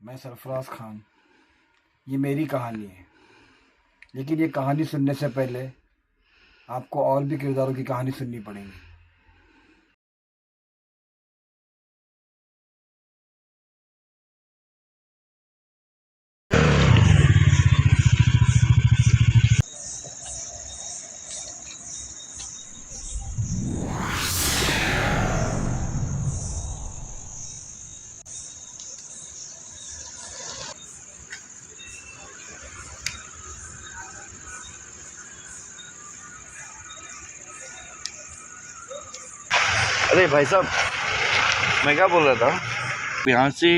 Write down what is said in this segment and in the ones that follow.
मैं सरफराज खान। ये मेरी कहानी है, लेकिन ये कहानी सुनने से पहले आपको और भी किरदारों की कहानी सुननी पड़ेगी। अरे भाई साहब, मैं क्या बोल रहा था, यहाँ से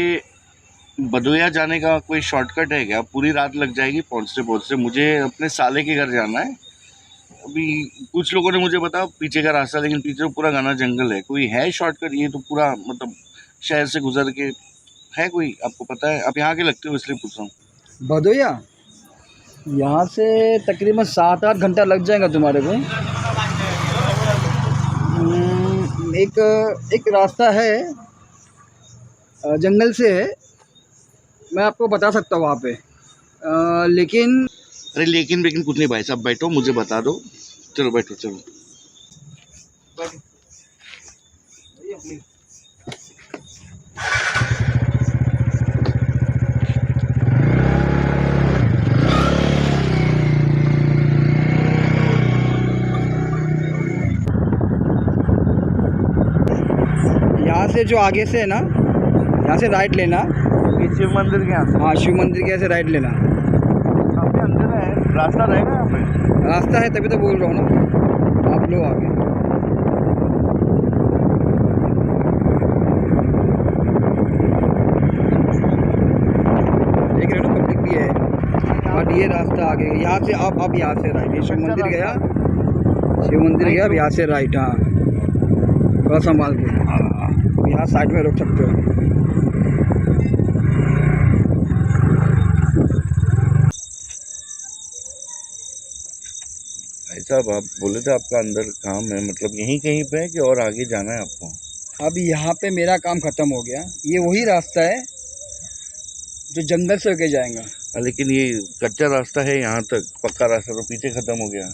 बदोया जाने का कोई शॉर्टकट है क्या? पूरी रात लग जाएगी पहुँचते पहुँचते। मुझे अपने साले के घर जाना है। अभी कुछ लोगों ने मुझे बताया पीछे का रास्ता, लेकिन पीछे तो पूरा घना जंगल है। कोई है शॉर्टकट? ये तो पूरा मतलब शहर से गुजर के है कोई? आपको पता है? आप यहाँ के लगते हो इसलिए पूछ रहा हूँ। भदोया यहाँ से तकरीबन 7-8 घंटा लग जाएगा तुम्हारे को। एक रास्ता है, जंगल से है, मैं आपको बता सकता हूँ वहाँ पे। लेकिन अरे लेकिन कुछ नहीं भाई साहब, बैठो, मुझे बता दो। चलो बैठो, चलो। यहाँ से जो आगे से है ना, यहाँ से राइट लेना। ये शिव मंदिर के यहाँ से? हाँ, शिव मंदिर के यहाँ से राइट लेना। काफी अंदर है, रास्ता रहेगा यहाँ पे? रास्ता है, तभी तो बोल रहा हूँ ना। आप लोग आगे देख रहे हो ना, पब्लिक भी है। बट ये रास्ता आगे, यहाँ से अब यहाँ से राइट। ये शिव मंदिर गया, शिव मंदिर गया, अब यहाँ से राइट। हाँ, थोड़ा संभाल के। यहाँ साइड में रोक सकते हो। भाई साहब, आप बोले थे आपका अंदर काम है, मतलब यहीं कहीं पे है कि और आगे जाना है आपको? अब यहाँ पे मेरा काम ख़त्म हो गया। ये वही रास्ता है जो जंगल से होके जाएगा। लेकिन ये कच्चा रास्ता है यहाँ तक, पक्का रास्ता तो पीछे खत्म हो गया।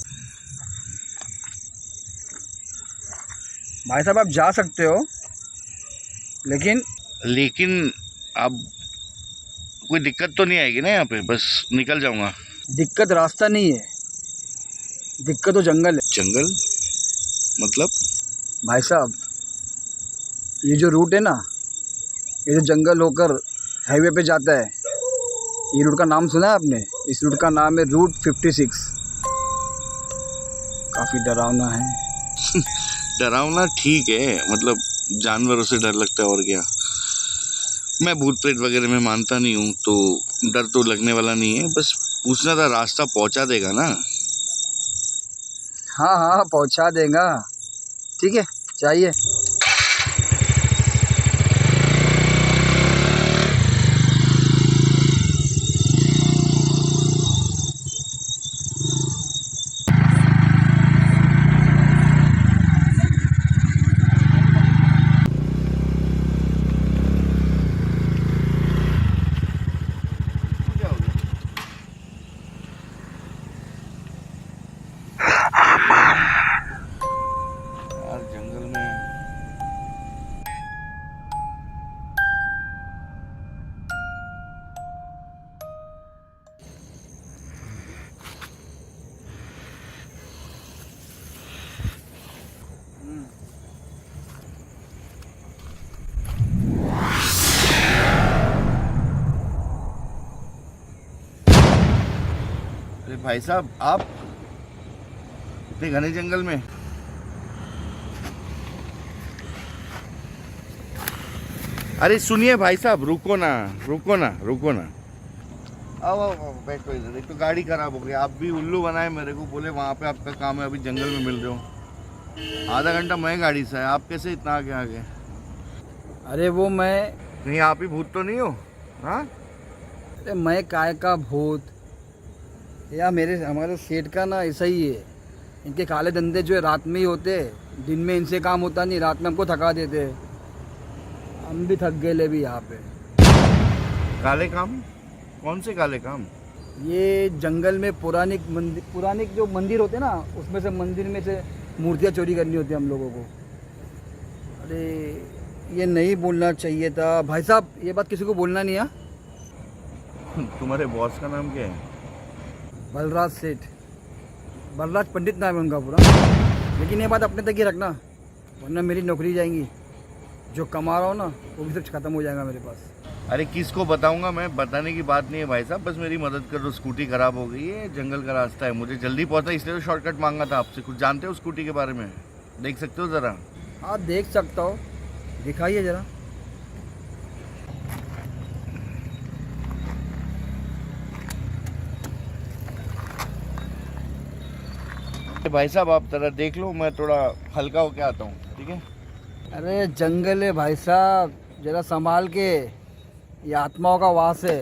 भाई साहब, आप जा सकते हो, लेकिन अब कोई दिक्कत तो नहीं आएगी ना यहाँ पे? बस निकल जाऊंगा। दिक्कत रास्ता नहीं है, दिक्कत तो जंगल है। जंगल मतलब? भाई साहब, ये जो रूट है ना, ये जो जंगल होकर हाईवे पे जाता है, ये रूट का नाम सुना है आपने? इस रूट का नाम है रूट 56। काफ़ी डरावना है। डरावना ठीक है, मतलब जानवरों से डर लगता है और क्या। मैं भूत प्रेत वगैरह में मानता नहीं हूँ, तो डर तो लगने वाला नहीं है। बस पूछना था, रास्ता पहुँचा देगा ना? हाँ हाँ, पहुंचा देगा। ठीक है, चाहिए। यार जंगल में अरे भाई साहब, आप इतने घने जंगल में? अरे सुनिए भाई साहब, रुको ना, रुको ना, रुको ना। आओ आओ आओ, बैठो इधर। एक तो गाड़ी खराब हो गई, आप भी उल्लू बनाए मेरे को, बोले वहाँ पे आपका काम है, अभी जंगल में मिल रहे हो। आधा घंटा मैं गाड़ी से आया, आप कैसे इतना आगे आ गए? अरे वो मैं, नहीं आप ही भूत तो नहीं हो? हाँ, अरे मैं काय का भूत या हमारे सेठ का ना ऐसा ही है। इनके काले धंधे जो है रात में ही होते, दिन में इनसे काम होता नहीं, रात में हमको थका देते। हम भी थक गए ले भी यहाँ पे। काले काम? कौन से काले काम? ये जंगल में पुराने जो मंदिर होते हैं ना, उसमें से मंदिर में से मूर्तियाँ चोरी करनी होती है हम लोगों को। अरे ये नहीं बोलना चाहिए था भाई साहब, ये बात किसी को बोलना नहीं है। तुम्हारे बॉस का नाम क्या है? बलराज सेठ, बलराज पंडित नाम है उनका पूरा। लेकिन ये बात अपने तक ही रखना, वरना मेरी नौकरी जाएंगी। जो कमा रहा हूँ ना वो भी सब खत्म हो जाएगा मेरे पास। अरे किसको बताऊंगा मैं, बताने की बात नहीं है भाई साहब, बस मेरी मदद कर दो। स्कूटी खराब हो गई है, जंगल का रास्ता है, मुझे जल्दी पहुंचना, इसलिए तो शॉर्टकट मांगा था आपसे। कुछ जानते हो स्कूटी के बारे में? देख सकते हो ज़रा? हाँ देख सकता हो, दिखाइए ज़रा। भाई साहब आप ज़रा देख लो, मैं थोड़ा हल्का होके आता हूँ, ठीक है? अरे जंगल है भाई साहब, ज़रा संभाल के, ये आत्माओं का वास है,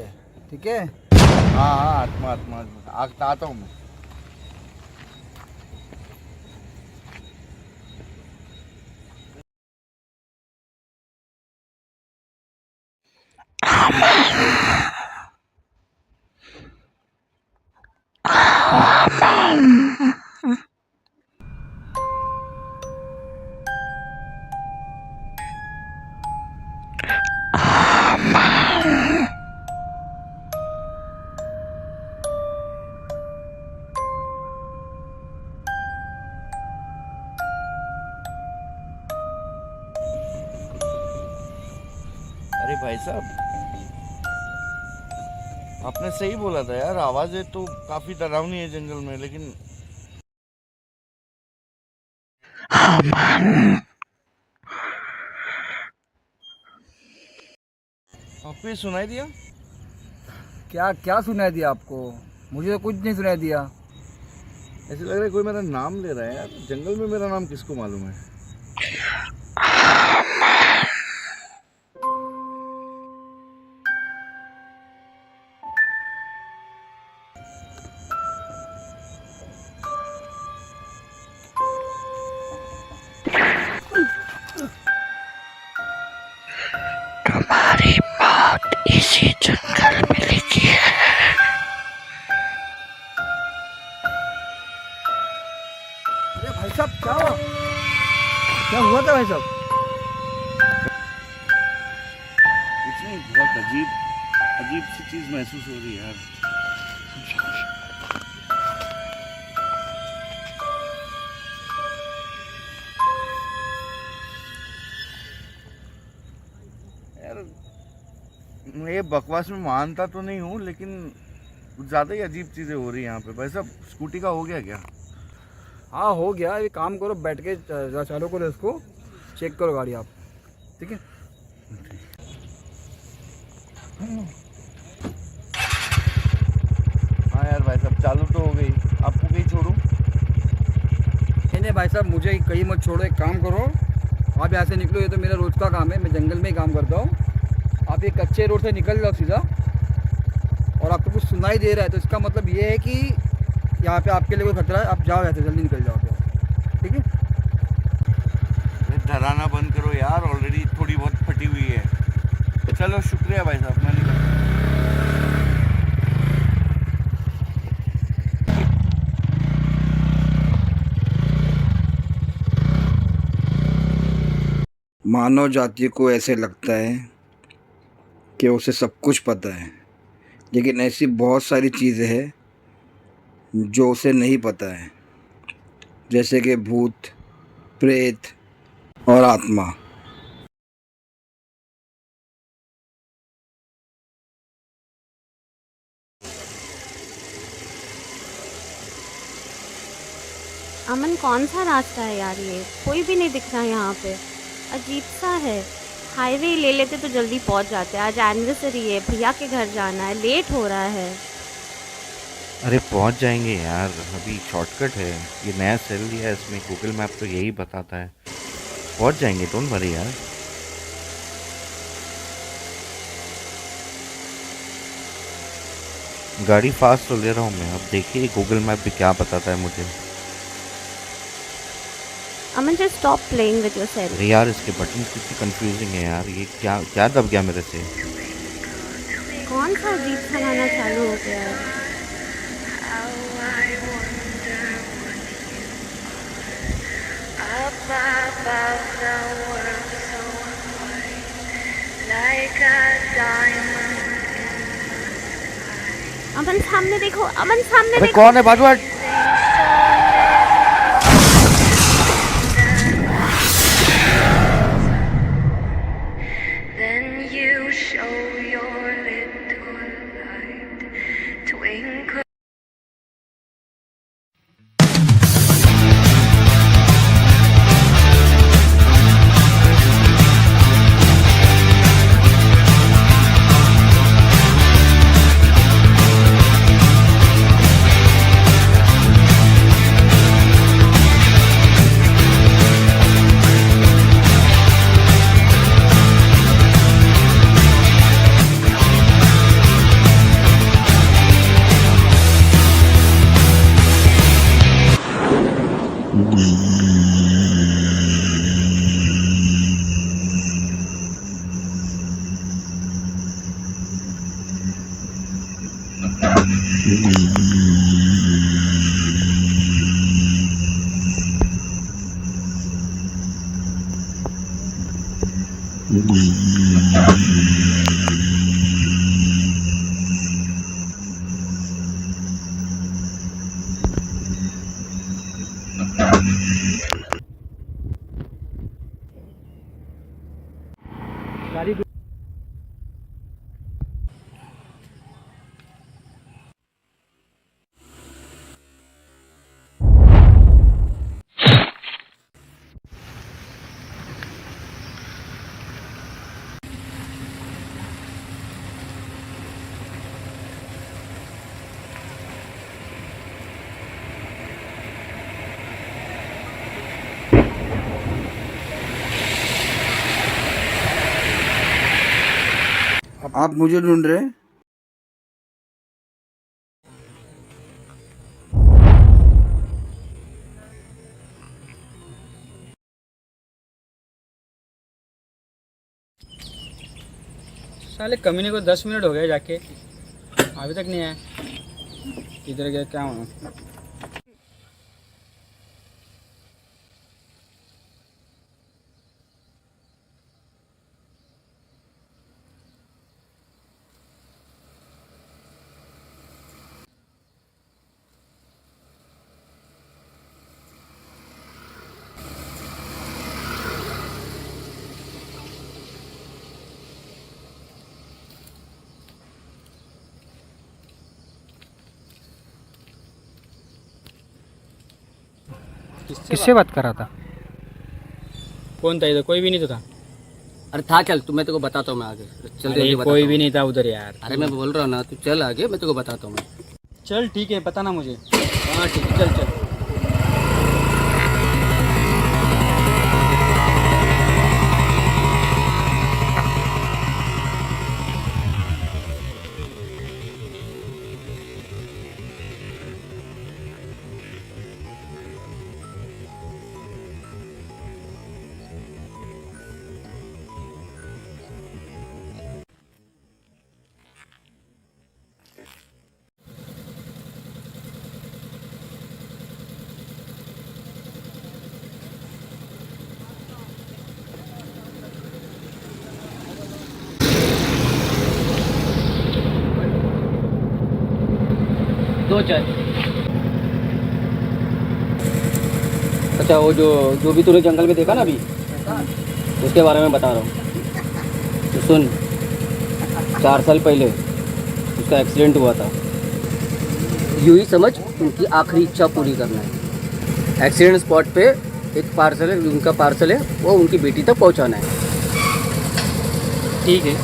ठीक है? हाँ हाँ, आत्मा आत्मा आता हूँ मैं। अरे भाई साहब, आपने सही बोला था यार, आवाज़ें तो काफ़ी डरावनी है जंगल में, लेकिन आपको ये सुनाई दिया? क्या क्या सुनाई दिया आपको? मुझे तो कुछ नहीं सुनाई दिया। ऐसे लग रहा है कोई मेरा नाम ले रहा है यार। जंगल में मेरा नाम किसको मालूम है? तुम्हारी मौत इसी जंगल में लिखी है। अरे भाई साहब क्या हुआ? क्या हुआ था भाई साहब? कुछ नहीं, बहुत अजीब सी चीज़ महसूस हो रही है यार। यार मैं ये बकवास में मानता तो नहीं हूँ, लेकिन कुछ ज़्यादा ही अजीब चीज़ें हो रही हैं यहाँ पे। भाई साहब स्कूटी का हो गया क्या? हाँ हो गया। ये काम करो, बैठ के चालू करो, इसको चेक करो गाड़ी आप, ठीक है? हाँ यार भाई साहब चालू तो हो गई, आपको कहीं छोड़ूं? नहीं भाई साहब, मुझे कहीं मत छोड़ो। एक काम करो, आप यहाँ से निकलो, ये तो मेरा रोज़ का काम है, मैं जंगल में ही काम करता हूँ। आप ये कच्चे रोड से निकल जाओ सीधा, और आपको कुछ सुनाई दे रहा है तो इसका मतलब ये है कि यहाँ पे आपके लिए कोई खतरा है। आप जाओ यहाँ से, जल्दी निकल जाओ, ठीक है? डराना बंद करो यार, ऑलरेडी थोड़ी बहुत फटी हुई है। चलो शुक्रिया भाई साहब, मैं निकल। मानव जाति को ऐसे लगता है कि उसे सब कुछ पता है, लेकिन ऐसी बहुत सारी चीज़ें हैं जो उसे नहीं पता है, जैसे कि भूत, प्रेत और आत्मा। अमन कौन सा रास्ता है यार, ये कोई भी नहीं दिख रहा यहाँ पे, अजीब सा है। हाईवे ले लेते तो जल्दी पहुँच जाते। आज एनिवर्सरी है, भैया के घर जाना है, लेट हो रहा है। अरे पहुंच जाएंगे यार, अभी शॉर्टकट है, ये नया सेल लिया है इसमें, गूगल मैप तो यही बताता है। पहुंच जाएंगे, डोंट वरी यार। गाड़ी फास्ट तो ले रहा हूँ मैं, अब देखिए गूगल मैप भी क्या बताता है मुझे। Aman just stop playing with yourself. अरे यार इसके बटन कितनी कंफ्यूजिंग है यार, ये क्या क्या दब गया मेरे से? कौन सा अजीब सा गाना चालू हो गया है? अमन सामने देखो, अमन सामने अबे देखो। कौन है बाजू हट। Then you show your little light twinkle. आप मुझे ढूंढ रहे हैं? साले कमीने को 10 मिनट हो गए जाके, अभी तक नहीं आया। किधर गया क्या हुआ? किससे बात कर रहा था? कौन था इधर? कोई भी नहीं तो था। अरे था, चल तू, मैं तेरे को बताता हूँ। मैं आगे चल, अरे जल्दी बताता कोई हूँ। भी नहीं था उधर यार। अरे मैं बोल रहा हूँ ना, तू चल आगे, मैं तेरे को बताता हूँ। मैं चल ठीक है, पता ना मुझे। हाँ ठीक है, चल चल। दो चाय। अच्छा, वो जो भी तूने जंगल में देखा ना अभी, उसके बारे में बता रहा हूँ। तो सुन, 4 साल पहले उसका एक्सीडेंट हुआ था। यूँ ही समझ, उनकी आखिरी इच्छा पूरी करना है। एक्सीडेंट स्पॉट पे एक पार्सल है, उनका पार्सल है, वो उनकी बेटी तक पहुंचाना है। ठीक है,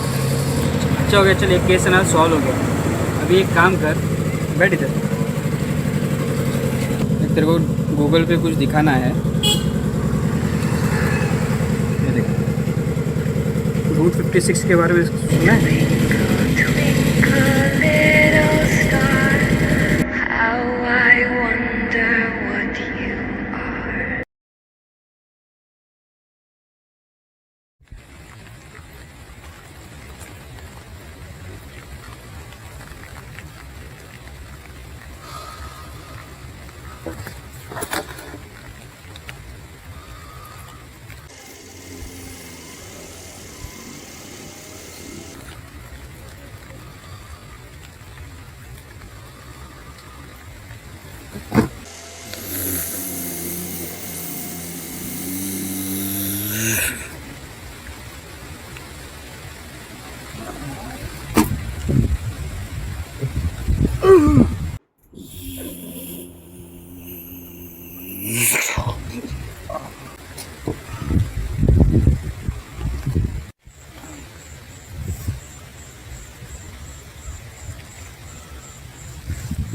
अच्छा हो गया। चल, एक केस ना सॉल्व हो गया। अभी एक काम कर, बैठ इधर। एक तेरे को गूगल पे कुछ दिखाना है। ये देख, रूट 56 के बारे में सुना है?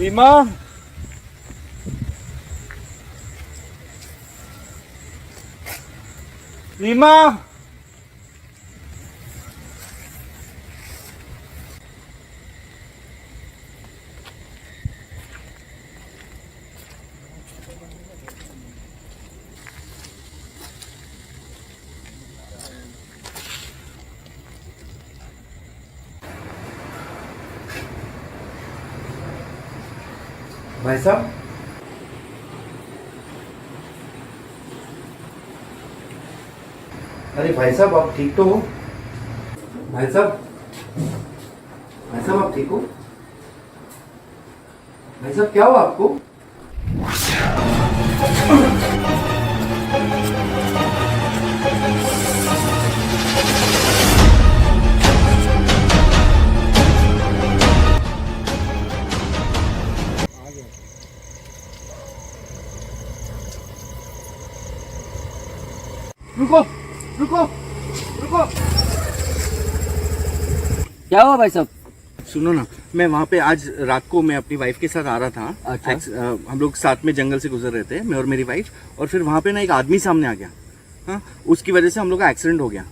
रीमा, रीमा, भाई साहब, अरे भाई साहब आप ठीक तो हो? भाई साहब, भाई साहब आप ठीक हो? भाई साहब क्या हुआ आपको? रुको, रुको, रुको। क्या हुआ भाई साहब? सुनो ना, मैं वहाँ पे आज रात को मैं अपनी वाइफ के साथ आ रहा था। अच्छा। हम लोग साथ में जंगल से गुजर रहे थे, मैं और मेरी वाइफ, और फिर वहाँ पे ना एक आदमी सामने आ गया। हाँ, उसकी वजह से हम लोग का एक्सीडेंट हो गया।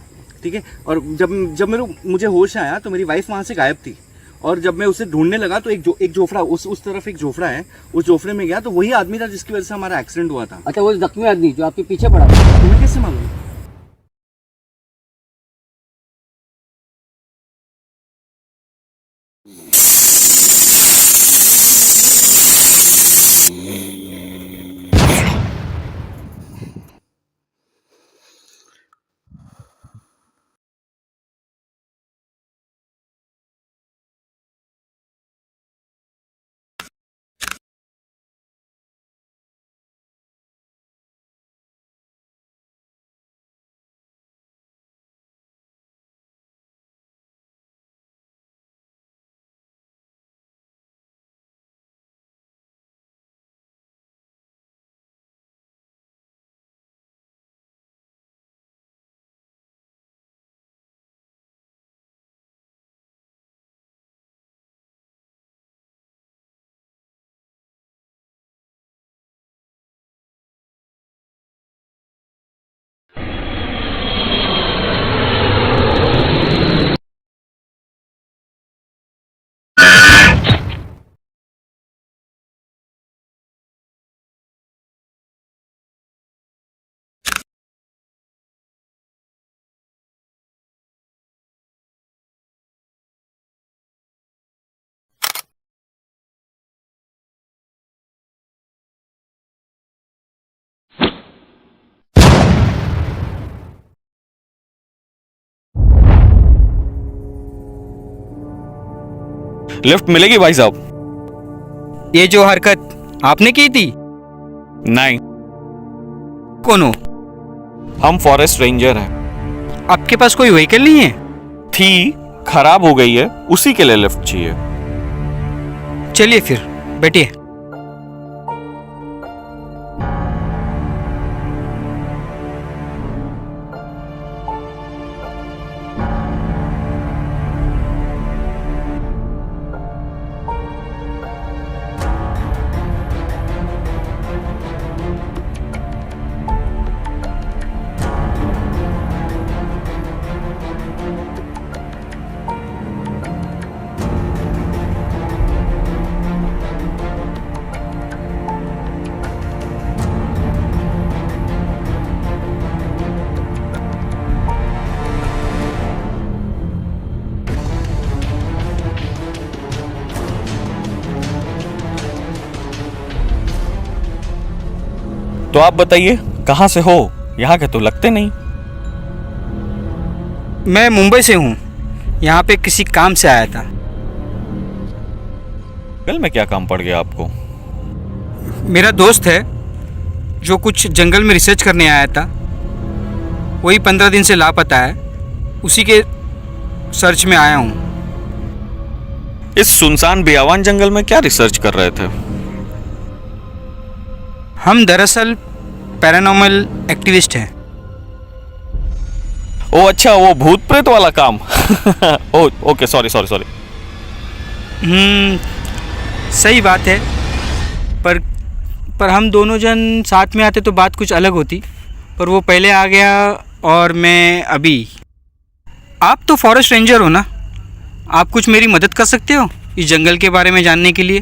ठीक है, और जब मुझे होश आया तो मेरी वाइफ वहाँ से गायब थी, और जब मैं उसे ढूंढने लगा तो एक जोफड़ा, उस तरफ एक जोफड़ा है, उस जोफड़े में गया तो वही आदमी था जिसकी वजह से हमारा एक्सीडेंट हुआ था। अच्छा, वो जख्मी आदमी जो आपके पीछे पड़ा? तुम्हें कैसे मालूम? लिफ्ट मिलेगी भाई साहब? ये जो हरकत आपने की थी? नहीं, कौन हो? हम फॉरेस्ट रेंजर हैं। आपके पास कोई व्हीकल नहीं है? थी, खराब हो गई है, उसी के लिए लिफ्ट चाहिए। चलिए फिर बैठिए। तो आप बताइए कहाँ से हो? यहाँ के तो लगते नहीं। मैं मुंबई से हूँ, यहाँ पे किसी काम से आया था। कल में क्या काम पड़ गया आपको? मेरा दोस्त है जो कुछ जंगल में रिसर्च करने आया था, वही 15 दिन से लापता है, उसी के सर्च में आया हूँ। इस सुनसान बियावान जंगल में क्या रिसर्च कर रहे थे? हम दरअसल पैरानॉर्मल एक्टिविस्ट हैं। ओ अच्छा, वो भूत प्रेत वाला काम। ओ ओके, सॉरी। सही बात है, पर हम दोनों जन साथ में आते तो बात कुछ अलग होती, पर वो पहले आ गया और मैं अभी। आप तो फॉरेस्ट रेंजर हो ना, आप कुछ मेरी मदद कर सकते हो इस जंगल के बारे में जानने के लिए?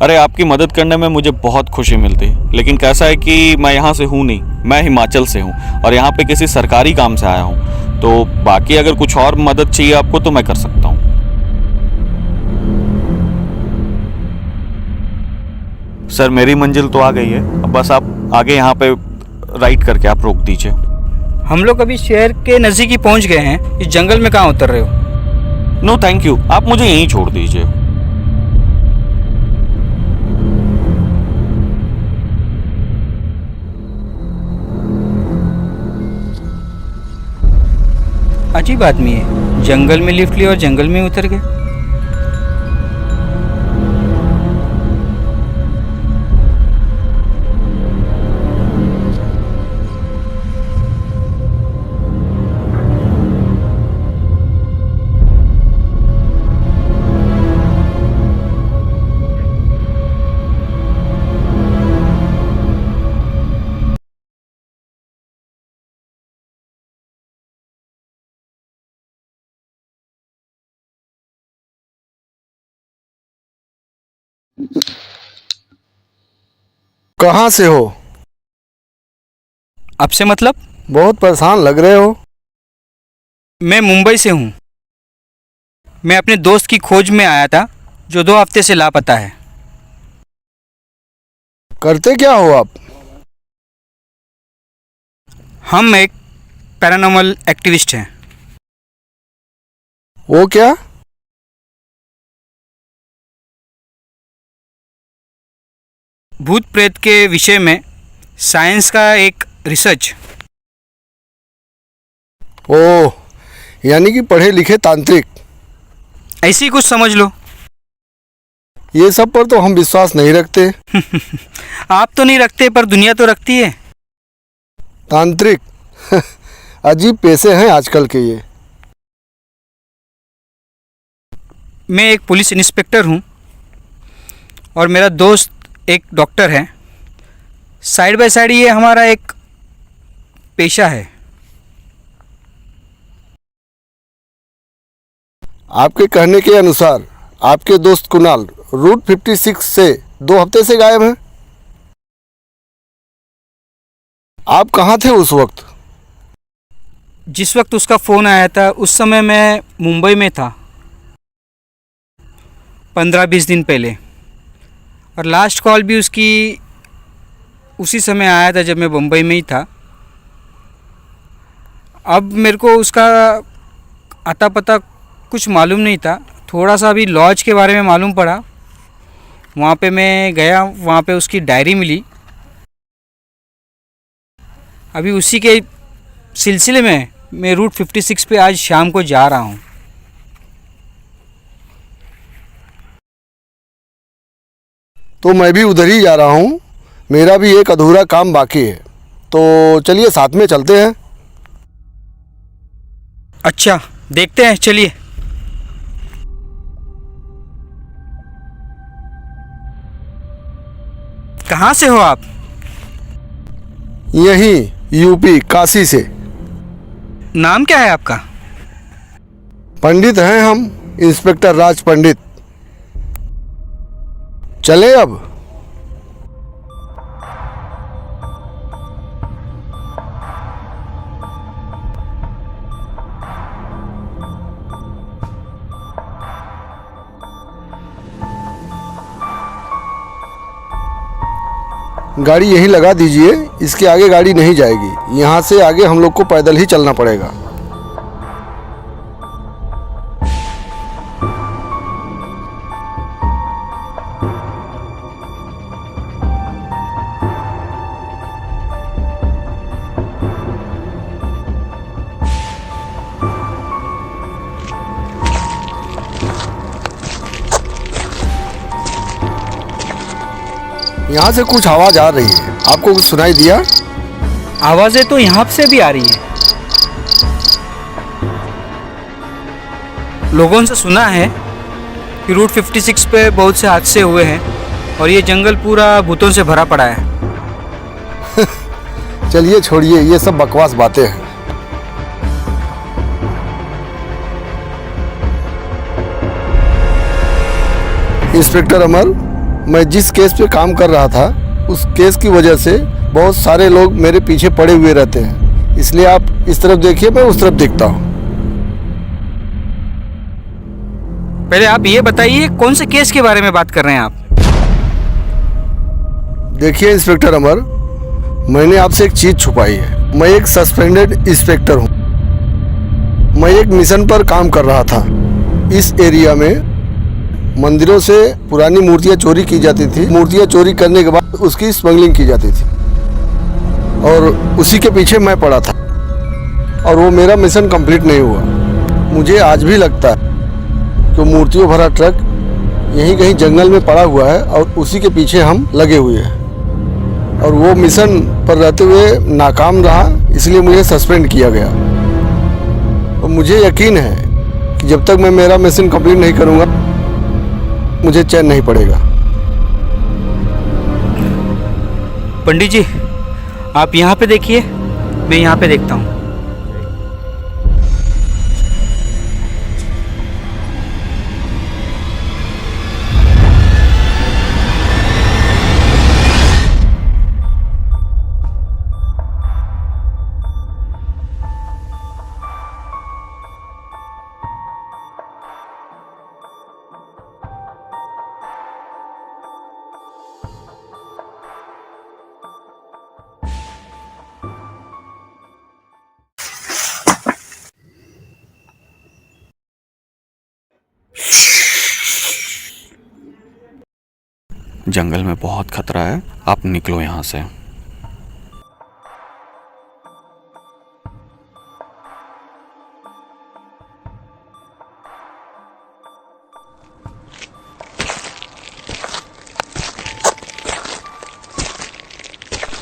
अरे आपकी मदद करने में मुझे बहुत खुशी मिलती, लेकिन कैसा है कि मैं यहाँ से हूँ नहीं, मैं हिमाचल से हूँ और यहाँ पे किसी सरकारी काम से आया हूँ। तो बाकी अगर कुछ और मदद चाहिए आपको तो मैं कर सकता हूँ। सर मेरी मंजिल तो आ गई है, अब बस आप आगे यहाँ पे राइट करके आप रोक दीजिए। हम लोग अभी शहर के नज़दीक ही पहुँच गए हैं, इस जंगल में कहाँ उतर रहे हो? नो थैंक यू, आप मुझे यहीं छोड़ दीजिए। अजीब आदमी है, जंगल में लिफ्ट लिया और जंगल में उतर गए। कहाँ से हो? आपसे मतलब? बहुत परेशान लग रहे हो। मैं मुंबई से हूँ। मैं अपने दोस्त की खोज में आया था जो 2 हफ्ते से लापता है। करते क्या हो आप? हम एक पैरानॉर्मल एक्टिविस्ट हैं। वो क्या? भूत प्रेत के विषय में साइंस का एक रिसर्च। ओह, यानी कि पढ़े लिखे तांत्रिक। ऐसे ही कुछ समझ लो। ये सब पर तो हम विश्वास नहीं रखते। आप तो नहीं रखते, पर दुनिया तो रखती है। तांत्रिक अजीब पेशे हैं आजकल के ये। मैं एक पुलिस इंस्पेक्टर हूँ और मेरा दोस्त एक डॉक्टर है। साइड बाय साइड ये हमारा एक पेशा है। आपके कहने के अनुसार आपके दोस्त कुणाल रूट 56 से 2 हफ्ते से गायब हैं। आप कहाँ थे उस वक्त? जिस वक्त उसका फ़ोन आया था उस समय मैं मुंबई में था, 15-20 दिन पहले। और लास्ट कॉल भी उसकी उसी समय आया था जब मैं मुंबई में ही था। अब मेरे को उसका अता पता कुछ मालूम नहीं था। थोड़ा सा अभी लॉज के बारे में मालूम पड़ा, वहाँ पे मैं गया, वहाँ पे उसकी डायरी मिली। अभी उसी के सिलसिले में मैं रूट 56 पे आज शाम को जा रहा हूँ। तो मैं भी उधर ही जा रहा हूँ। मेरा भी एक अधूरा काम बाकी है, तो चलिए साथ में चलते हैं। अच्छा, देखते हैं, चलिए। कहाँ से हो आप? यहीं यूपी काशी से। नाम क्या है आपका? पंडित हैं हम, इंस्पेक्टर राज पंडित। चले अब? गाड़ी यहीं लगा दीजिए, इसके आगे गाड़ी नहीं जाएगी। यहाँ से आगे हम लोग को पैदल ही चलना पड़ेगा। यहाँ से कुछ आवाज आ रही है, आपको कुछ सुनाई दिया? आवाज़ें तो यहाँ से भी आ रही है। लोगों से सुना है कि रूट 56 पे बहुत से हादसे हुए हैं और ये जंगल पूरा भूतों से भरा पड़ा है। चलिए छोड़िए, ये सब बकवास बातें हैं। इंस्पेक्टर अमर, मैं जिस केस पे काम कर रहा था उस केस की वजह से बहुत सारे लोग मेरे पीछे पड़े हुए रहते हैं, इसलिए आप इस तरफ देखिए, मैं उस तरफ देखता हूँ। पहले आप ये बताइए कौन से केस के बारे में बात कर रहे हैं आप? देखिए इंस्पेक्टर अमर, मैंने आपसे एक चीज़ छुपाई है। मैं एक सस्पेंडेड इंस्पेक्टर हूँ। मैं एक मिशन पर काम कर रहा था। इस एरिया में मंदिरों से पुरानी मूर्तियाँ चोरी की जाती थी। मूर्तियाँ चोरी करने के बाद उसकी स्मगलिंग की जाती थी और उसी के पीछे मैं पड़ा था और वो मेरा मिशन कंप्लीट नहीं हुआ। मुझे आज भी लगता है कि मूर्तियों भरा ट्रक यहीं कहीं जंगल में पड़ा हुआ है और उसी के पीछे हम लगे हुए हैं और वो मिशन पर रहते हुए नाकाम रहा, इसलिए मुझे सस्पेंड किया गया। और मुझे यकीन है कि जब तक मैं मेरा मिशन कंप्लीट नहीं करूँगा मुझे चैन नहीं पड़ेगा। पंडित जी, आप यहाँ पे देखिए, मैं यहाँ पे देखता हूँ। जंगल में बहुत खतरा है, आप निकलो यहाँ से।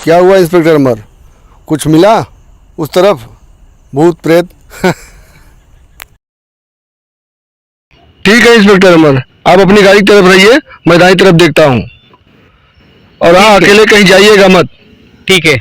क्या हुआ इंस्पेक्टर अमर, कुछ मिला उस तरफ? भूत प्रेत? ठीक है इंस्पेक्टर अमर, आप अपनी गाड़ी की तरफ रहिए, मैं दाईं तरफ देखता हूँ। और हाँ, अकेले कहीं जाइएगा मत। ठीक है।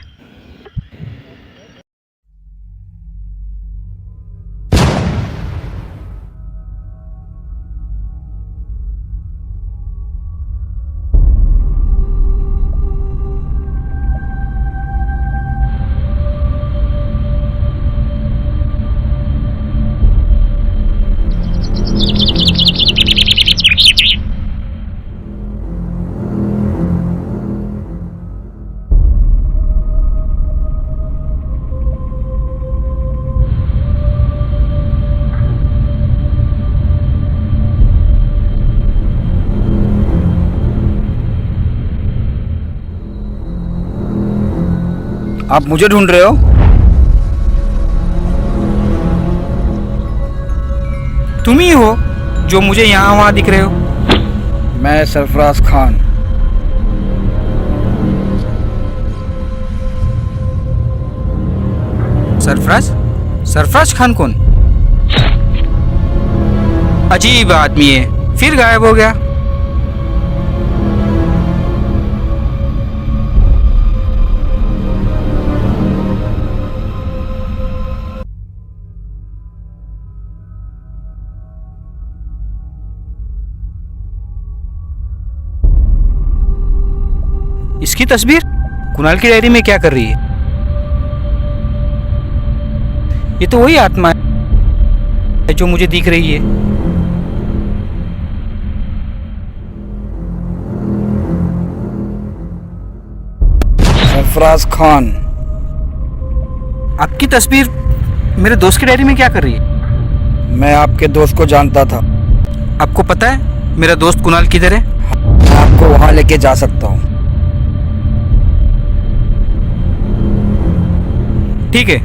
आप मुझे ढूंढ रहे हो? तुम ही हो जो मुझे यहाँ वहाँ दिख रहे हो। मैं सरफराज खान। सरफराज? सरफराज खान कौन? अजीब आदमी है, फिर गायब हो गया। इसकी तस्वीर कुणाल की डायरी में क्या कर रही है? ये तो वही आत्मा है जो मुझे दिख रही है। सरफराज खान। आपकी तस्वीर मेरे दोस्त की डायरी में क्या कर रही है? मैं आपके दोस्त को जानता था। आपको पता है मेरा दोस्त कुणाल किधर है? मैं आपको वहां लेके जा सकता हूँ। ठीक है।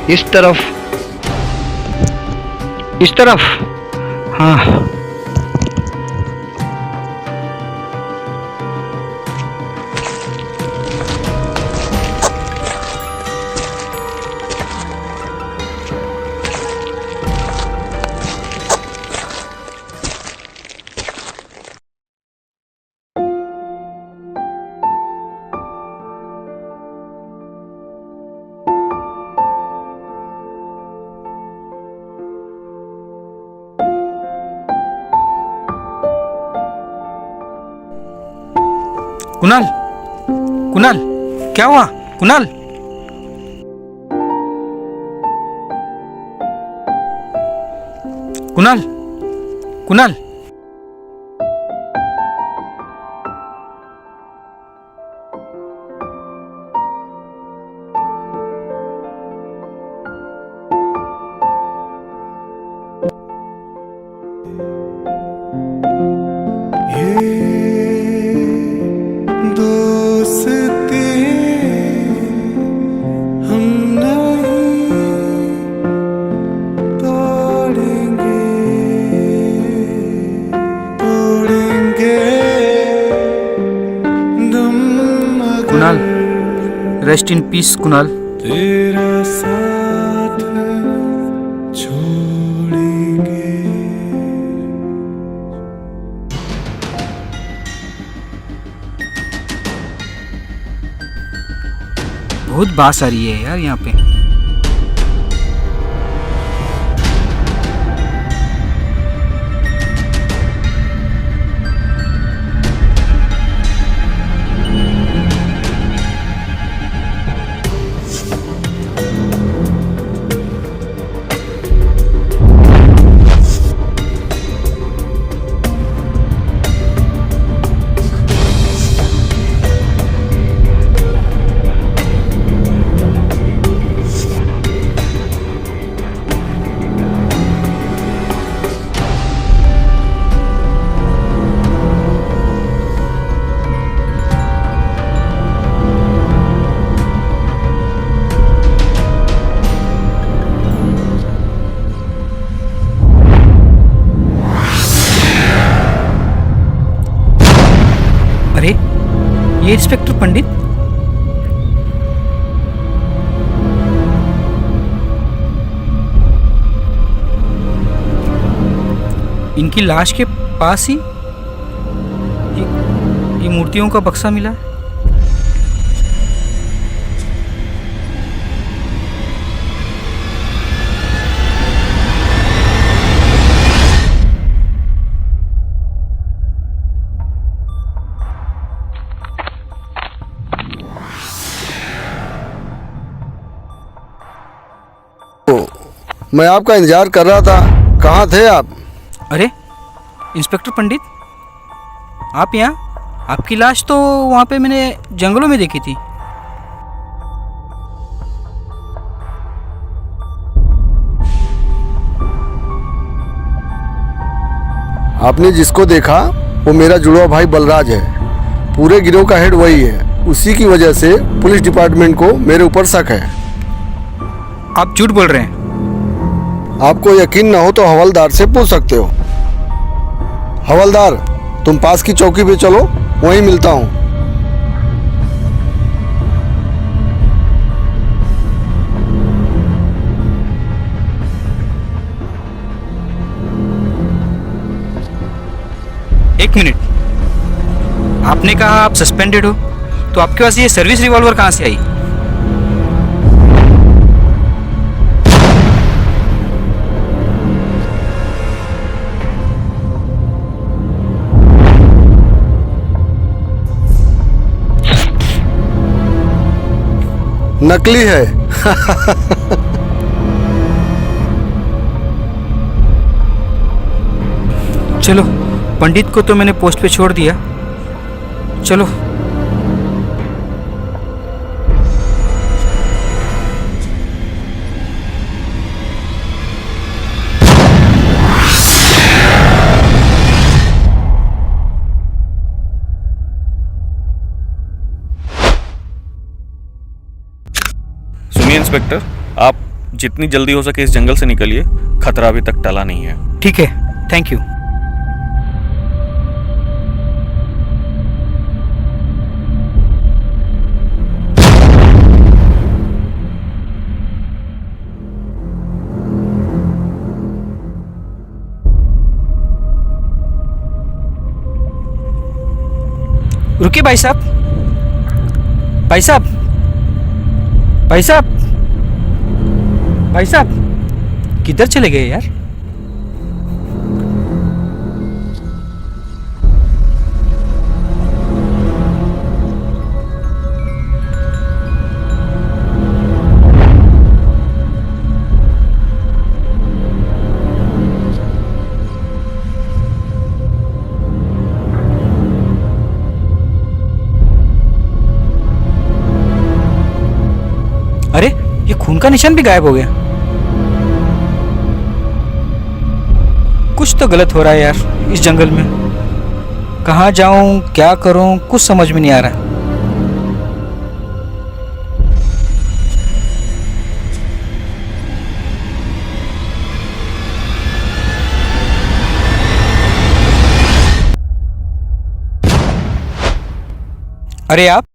इस तरफ, इस तरफ। हाँ कुणाल, कुणाल, क्या हुआ Kunal? Kunal, Kunal, Kunal, rest in peace Kunal. तेरा साथ छोड़ेंगे। बहुत बास आ रही है यार यहाँ पे। अरे ये इंस्पेक्टर पंडित, इनकी लाश के पास ही ये मूर्तियों का बक्सा मिला है। मैं आपका इंतजार कर रहा था, कहाँ थे आप? अरे इंस्पेक्टर पंडित, आप यहाँ? आपकी लाश तो वहाँ पे मैंने जंगलों में देखी थी। आपने जिसको देखा वो मेरा जुड़वा भाई बलराज है। पूरे गिरोह का हेड वही है। उसी की वजह से पुलिस डिपार्टमेंट को मेरे ऊपर शक है। आप झूठ बोल रहे हैं। आपको यकीन ना हो तो हवलदार से पूछ सकते हो। हवलदार, तुम पास की चौकी पे चलो, वहीं मिलता हूँ। एक मिनट, आपने कहा आप सस्पेंडेड हो, तो आपके पास ये सर्विस रिवॉल्वर कहाँ से आई? नकली है। चलो, पंडित को तो मैंने पोस्ट पे छोड़ दिया, चलो। सुनिए इंस्पेक्टर, आप जितनी जल्दी हो सके इस जंगल से निकलिए, खतरा अभी तक टला नहीं है। ठीक है, थैंक यू। रुकिए भाई साहब, भाई साहब, भाई साहब, भाई साहब, किधर चले गए यार? अरे ये खून का निशान भी गायब हो गया। कुछ तो गलत हो रहा है यार इस जंगल में। कहाँ जाऊं, क्या करूं, कुछ समझ में नहीं आ रहा। अरे आप?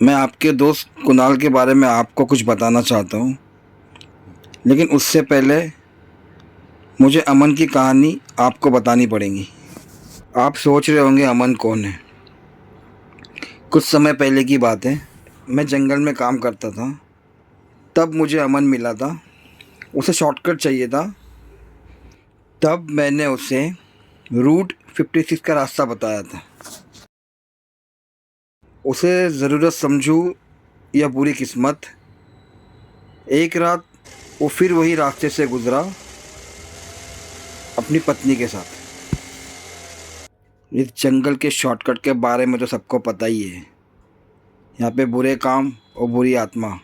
मैं आपके दोस्त कुणाल के बारे में आपको कुछ बताना चाहता हूँ, लेकिन उससे पहले मुझे अमन की कहानी आपको बतानी पड़ेगी। आप सोच रहे होंगे अमन कौन है। कुछ समय पहले की बात है, मैं जंगल में काम करता था, तब मुझे अमन मिला था। उसे शॉर्टकट चाहिए था, तब मैंने उसे रूट 56 का रास्ता बताया था। उसे ज़रूरत समझूं या बुरी किस्मत, एक रात वो फिर वही रास्ते से गुज़रा अपनी पत्नी के साथ। इस जंगल के शॉर्टकट के बारे में तो सबको पता ही है। यहाँ पे बुरे काम और बुरी आत्मा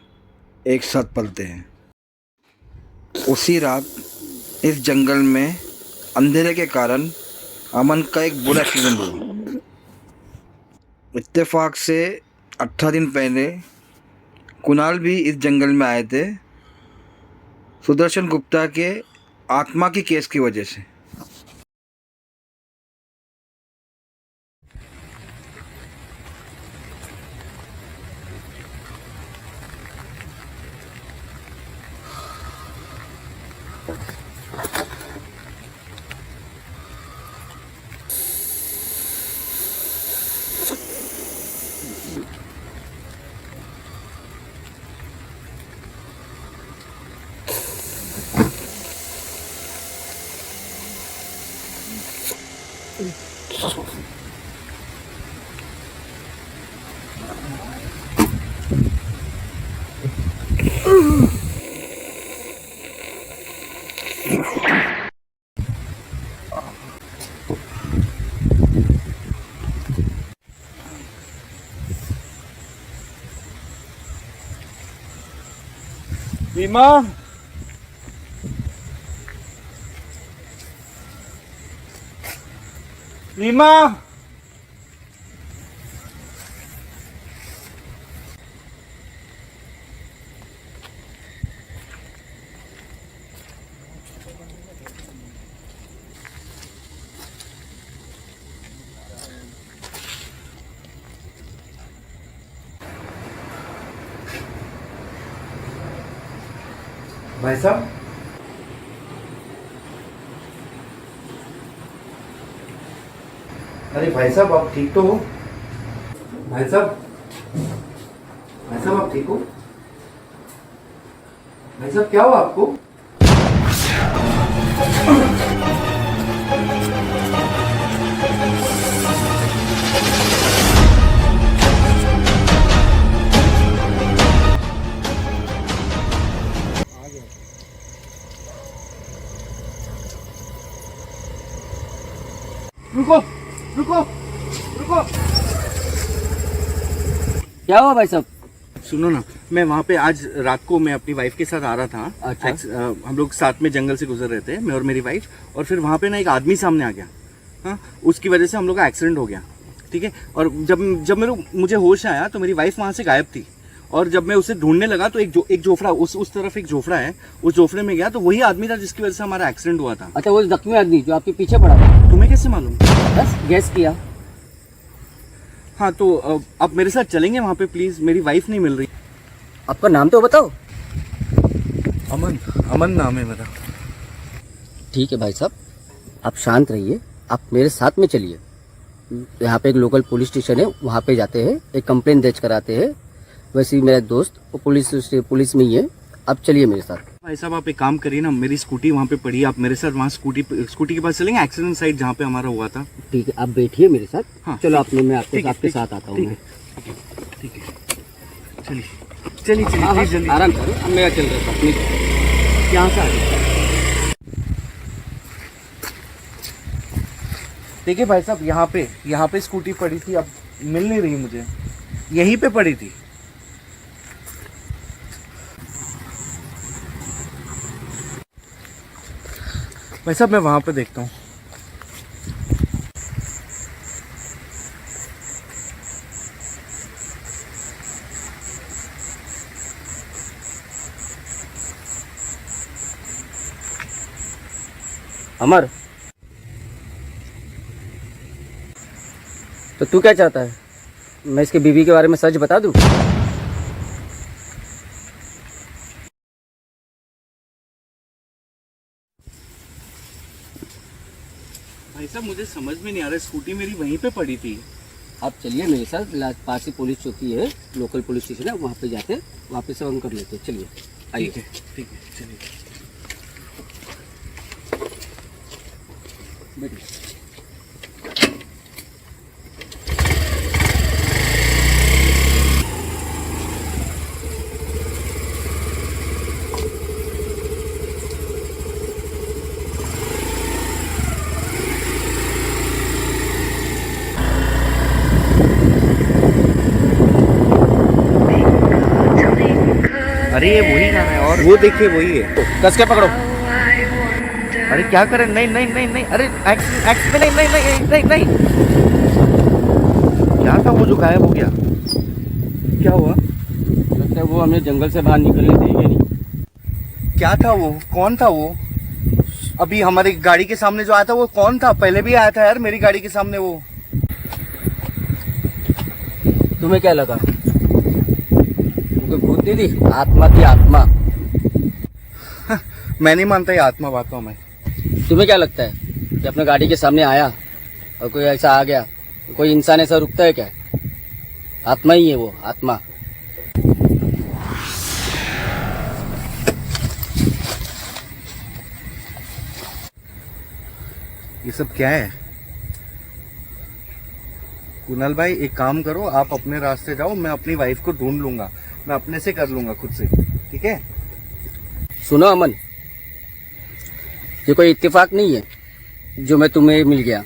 एक साथ पलते हैं। उसी रात इस जंगल में अंधेरे के कारण अमन का एक बुरा एक्सीडेंट हुआ। इत्तेफाक से 18 दिन पहले कुणाल भी इस जंगल में आए थे, सुदर्शन गुप्ता के आत्मा की केस की वजह से। रीमा, रीमा, भाई साहब, अरे भाई साहब, आप ठीक तो हो? भाई साहब, भाई साहब, आप ठीक हो? भाई साहब, क्या हुआ आपको? रुको रुको रुको। क्या हुआ भाई साहब? सुनो ना, मैं वहाँ पे आज रात को मैं अपनी वाइफ के साथ आ रहा था। अच्छा। हम लोग साथ में जंगल से गुजर रहे थे, मैं और मेरी वाइफ, और फिर वहाँ पे ना एक आदमी सामने आ गया। हाँ, उसकी वजह से हम लोग का एक्सीडेंट हो गया। ठीक है, और जब मुझे होश आया तो मेरी वाइफ वहाँ से गायब थी, और जब मैं उसे ढूंढने लगा तो एक जोफड़ा उस तरफ एक जोफड़ा है, उस जोफड़े में गया तो वही आदमी था जिसकी वजह से हमारा एक्सीडेंट हुआ था। अच्छा, वो जख्मी आदमी जो आपके पीछे पड़ा था, तुम्हें कैसे मालूम? बस गैस किया। हाँ तो आप मेरे साथ चलेंगे वहाँ पे प्लीज, मेरी वाइफ नहीं मिल रही। आपका नाम तो बताओ। अमन नाम है मेरा। ठीक है भाई साहब, आप शांत रहिए, आप मेरे साथ में चलिए। यहाँ पे एक लोकल पुलिस स्टेशन है, वहाँ पे जाते हैं, एक कंप्लेन दर्ज कराते हैं। वैसे ही मेरा दोस्त वो पुलिस में ही है, आप चलिए मेरे साथ। भाई साहब आप एक काम करिए ना, मेरी स्कूटी वहाँ पे पड़ी है, आप मेरे साथ वहाँ स्कूटी के पास चलेंगे, एक्सीडेंट साइड जहाँ पे हमारा हुआ था। ठीक है, आप बैठिए मेरे साथ। हाँ, चलो मैं आपके ठीक है, साथ आता हूँ। ठीक है, चलिए चलिए प्लीज जल्दी आराम करो, मैं चल रहा हूँ। यहाँ से आ जाइए। देखिए भाई साहब, यहाँ पे स्कूटी पड़ी थी, अब मिल नहीं रही मुझे, यहीं पे पड़ी थी। भाई साहब मैं वहां पे देखता हूँ। अमर, तो तू क्या चाहता है, मैं इसके बीवी के बारे में सच बता दूं? भाई साहब मुझे समझ में नहीं आ रहा, स्कूटी मेरी वहीं पे पड़ी थी। आप चलिए मेरे साथ, पास ही पुलिस चौकी है, लोकल पुलिस स्टेशन है, वहाँ पे जाते, वहाँ पे सब हम कर लेते। चलिए आइए। ठीक है चलिए। बैठिए। अरे ये वही गाना है, और वो देखिए वही है। कस के पकड़ो। अरे क्या करें? नहीं नहीं नहीं नहीं, अरे एक्स नहीं नहीं नहीं नहीं नहीं। क्या था वो जो गायब हो गया? क्या हुआ? लगता है वो हमने जंगल से बाहर निकलने देंगे नहीं। क्या था वो? कौन था वो? अभी हमारी गाड़ी के सामने जो आया था वो कौन था? पहले भी आया था यार मेरी गाड़ी के सामने वो। तुम्हें क्या लगा? भूत नहीं थी, आत्मा थी, आत्मा। मैं नहीं मानता ये आत्मा बातों में। तुम्हें क्या लगता है कि अपने गाड़ी के सामने आया और कोई ऐसा आ गया, कोई इंसान ऐसा रुकता है क्या? आत्मा ही है वो, आत्मा। ये सब क्या है? कुणाल भाई एक काम करो, आप अपने रास्ते जाओ, मैं अपनी वाइफ को ढूंढ लूंगा, मैं अपने से कर लूंगा खुद से, ठीक है? सुनो अमन, ये कोई इत्तेफाक नहीं है जो मैं तुम्हें मिल गया।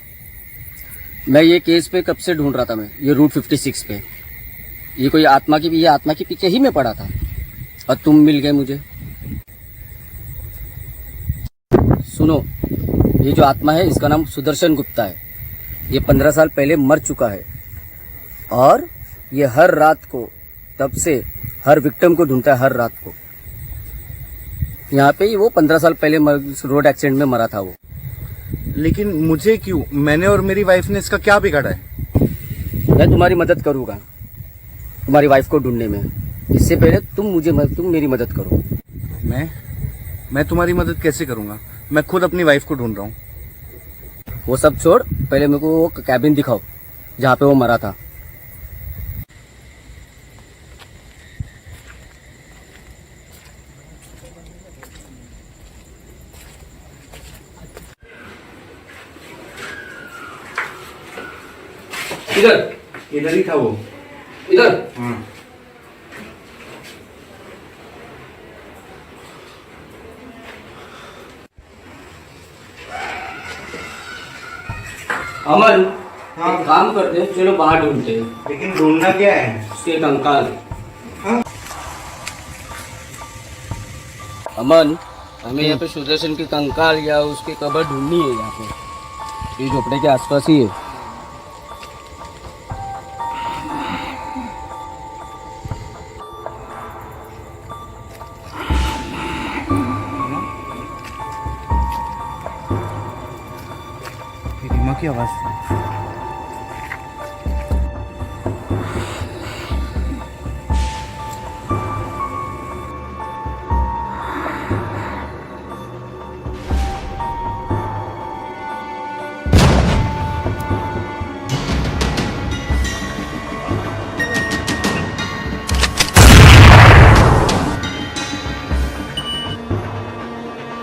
मैं ये केस पे कब से ढूंढ रहा था, मैं ये रूट 56 पे। ये कोई आत्मा के पीछे ही मैं पड़ा था और तुम मिल गए मुझे। सुनो, ये जो आत्मा है इसका नाम सुदर्शन गुप्ता है। ये 15 साल पहले मर चुका है और ये हर रात को तब से हर विक्टिम को ढूंढता है, हर रात को। यहाँ पे ही वो 15 साल पहले रोड एक्सीडेंट में मरा था वो। लेकिन मुझे क्यों? मैंने और मेरी वाइफ ने इसका क्या बिगाड़ा है? मैं तुम्हारी मदद करूँगा तुम्हारी वाइफ को ढूंढने में। इससे पहले तुम मेरी मदद करो। मैं तुम्हारी मदद कैसे करूँगा? मैं खुद अपनी वाइफ को ढूंढ रहा हूँ। वो सब छोड़, पहले मेरे को वो कैबिन दिखाओ जहाँ पे वो मरा था। इधर ही था वो। इधर? हाँ। अमन, एक काम करते हैं, चलो बाहर ढूंढते हैं। लेकिन ढूंढना क्या है? उसके कंकाल। हाँ? अमन, हमें यहाँ पे सुदर्शन के कंकाल या उसके कब्र ढूंढनी है। यहाँ पे ये झोपड़े के आसपास ही है। रीमा की आवाज़ थी।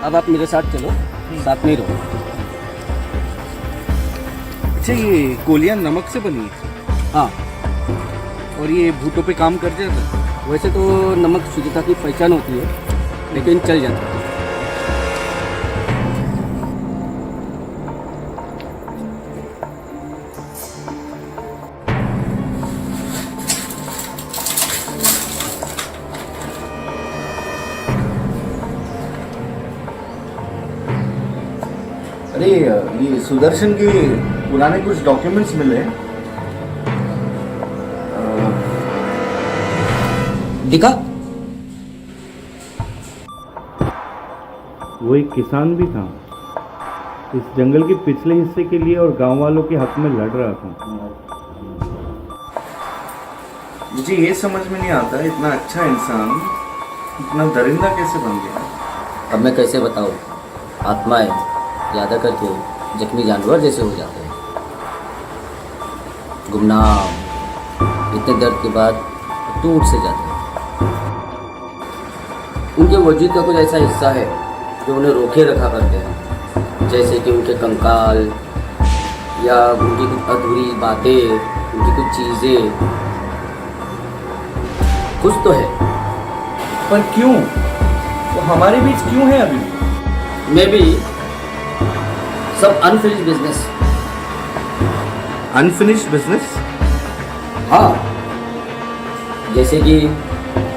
अब आप मेरे साथ चलो, साथ में ही रहो। अच्छा, ये गोलियां नमक से बनी है हाँ, और ये भूतों पे काम कर जाता है? वैसे तो नमक शुद्धता की पहचान होती है, लेकिन चल जाता है। अरे ये सुदर्शन के पुराने कुछ डॉक्यूमेंट्स मिले। दिखा। वो एक किसान भी था, इस जंगल के पिछले हिस्से के लिए और गांव वालों के हक में लड़ रहा था। मुझे ये समझ में नहीं आता, इतना अच्छा इंसान इतना दरिंदा कैसे बन गया? अब मैं कैसे बताऊँ, आत्माएं ज़्यादा करके जख्मी जानवर जैसे हो जाते हैं, गुमनाम, इतने दर्द के बाद टूट से जाते हैं। उनके वजूद का कुछ ऐसा हिस्सा है जो उन्हें रोके रखा करते हैं, जैसे कि उनके कंकाल या उनकी कुछ अधूरी बातें, उनकी कुछ चीज़ें। कुछ तो है, पर क्यों? वो हमारे बीच क्यों है अभी? मे बी सब अनफिनिश्ड बिजनेस। Unfinished business? हाँ, जैसे कि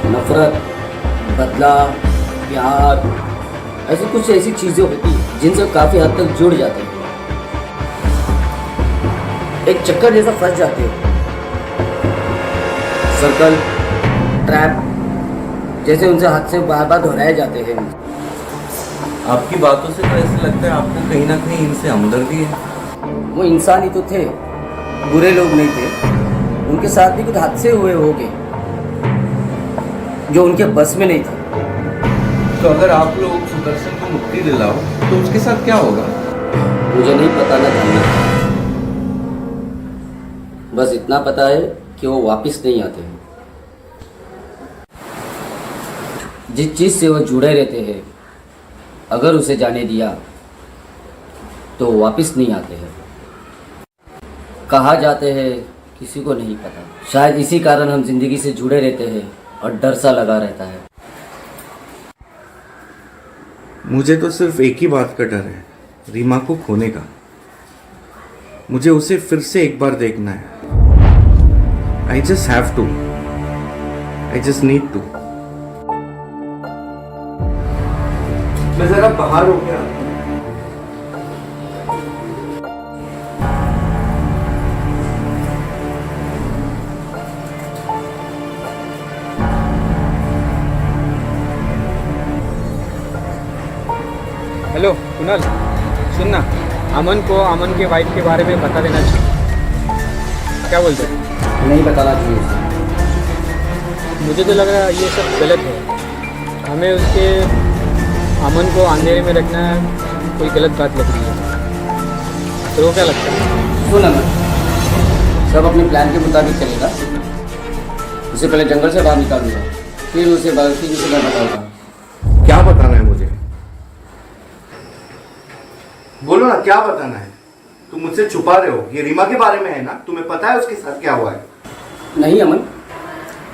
नफरत, बदला, प्यार, ऐसी कुछ ऐसी चीज़ें होती हैं जिनसे काफ़ी हद तक जुड़ जाते हैं, एक चक्कर जैसा फंस जाते हो। सर्कल, ट्रैप जैसे उनसे हाथ से बार बार दोहराए जाते हैं। आपकी बातों से तो ऐसे लगता है आपको कहीं ना कहीं इनसे हमदर्दी है। वो इंसान ही तो थे, बुरे लोग नहीं थे। उनके साथ भी कुछ हादसे हुए होंगे जो उनके बस में नहीं थे। तो अगर आप लोग सुदर्शन को मुक्ति दिलाओ तो उसके साथ क्या होगा? मुझे नहीं पता, ना जानना। बस इतना पता है कि वो वापस नहीं आते हैं। जिस चीज़ से वो जुड़े रहते हैं, अगर उसे जाने दिया तो वापस नहीं आते हैं। कहाँ जाते हैं किसी को नहीं पता। शायद इसी कारण हम जिंदगी से जुड़े रहते हैं और डर सा लगा रहता है। मुझे तो सिर्फ एक ही बात का डर है, रीमा को खोने का। मुझे उसे फिर से एक बार देखना है। I just have to, I just need to. मैं जरा बाहर हो गया। हेलो कुणाल, सुनना, अमन को अमन के वाइफ के बारे में बता देना चाहिए। क्या बोलते हो? नहीं बताना चाहिए। मुझे तो लग रहा है ये सब गलत है। हमें उसके अमन को अंधेरे में रखना कोई गलत बात लग रही है। तो वो क्या लगता है? सुन अमन, सब अपने प्लान के मुताबिक चलेगा। उसे पहले जंगल से बाहर निकालूंगा, फिर उसे बाकी चीज़ें मैं बताऊंगा। क्या बताना है मुझे? बोलो ना, क्या बताना है? तुम मुझसे छुपा रहे हो। ये रीमा के बारे में है ना? तुम्हें पता है उसके साथ क्या हुआ है? नहीं अमन,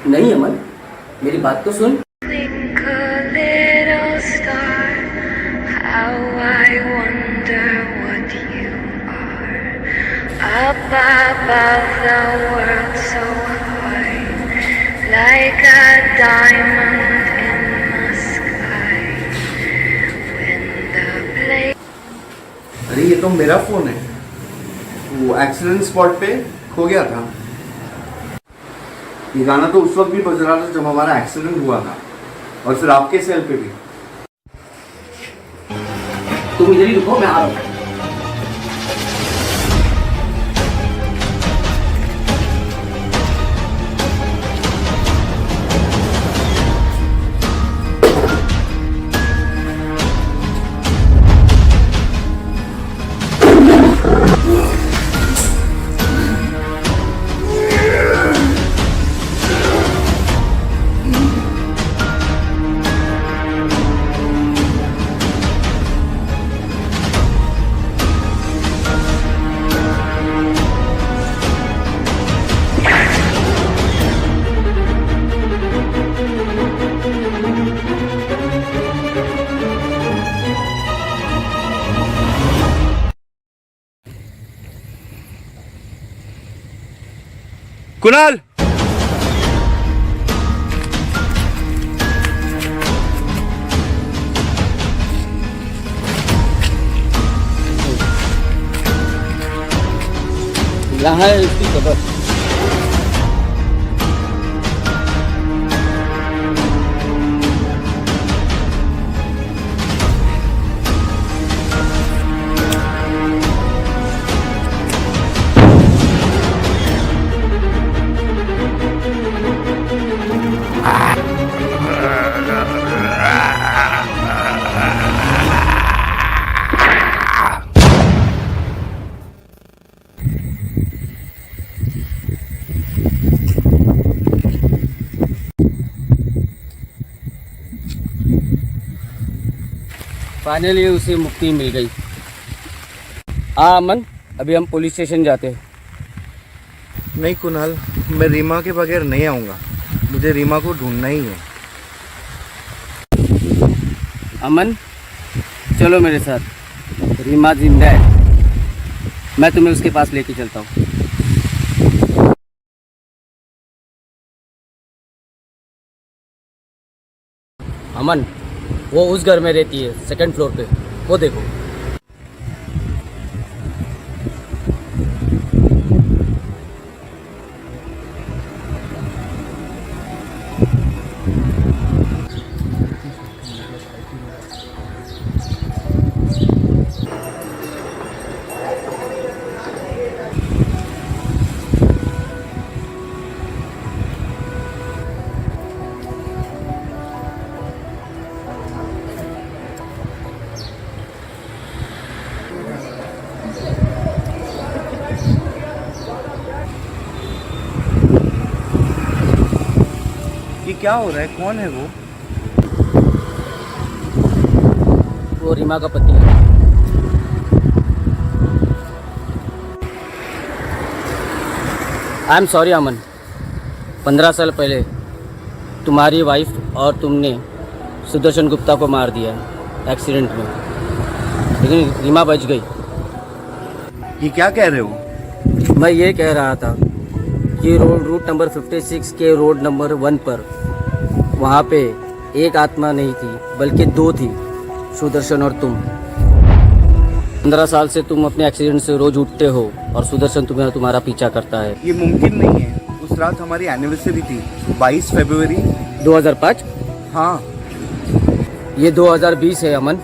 नहीं अमन, मेरी बात तो सुन। Up above the world so high, like a diamond in the sky. When the blaze. अरे ये तो मेरा फोन है, वो एक्सीडेंट स्पॉट पे खो गया था। ये गाना तो उस वक्त भी बज रहा था जब हमारा एक्सीडेंट हुआ था, और फिर आपके सेल पे भी। तुम इधर ही रुको, मैं आ रहा हूँ। कुणाल, यहाँ है इसकी खबर। फाइनली उसे मुक्ति मिल गई। हाँ अमन, अभी हम पुलिस स्टेशन जाते हैं। नहीं कुणाल, मैं रीमा के बगैर नहीं आऊँगा। मुझे रीमा को ढूंढना ही है। अमन चलो मेरे साथ, रीमा जिंदा है, मैं तुम्हें उसके पास लेके चलता हूँ। अमन वो उस घर में रहती है, सेकंड फ्लोर पे, वो देखो। ये क्या हो रहा है? कौन है वो? वो रीमा का पति है। आई एम सॉरी अमन, 15 साल पहले तुम्हारी वाइफ और तुमने सुदर्शन गुप्ता को मार दिया एक्सीडेंट में, लेकिन रीमा बच गई। ये क्या कह रहे हो? मैं ये कह रहा था कि रूट नंबर 56 के रोड नंबर 1 पर वहाँ पे एक आत्मा नहीं थी बल्कि 2 थी, सुदर्शन और तुम। 15 साल से तुम अपने एक्सीडेंट से रोज उठते हो और सुदर्शन तुम्हारा पीछा करता है। ये मुमकिन नहीं है। उस रात हमारी एनिवर्सरी थी, 22 फरवरी 2005। हाँ, ये 2020 है अमन।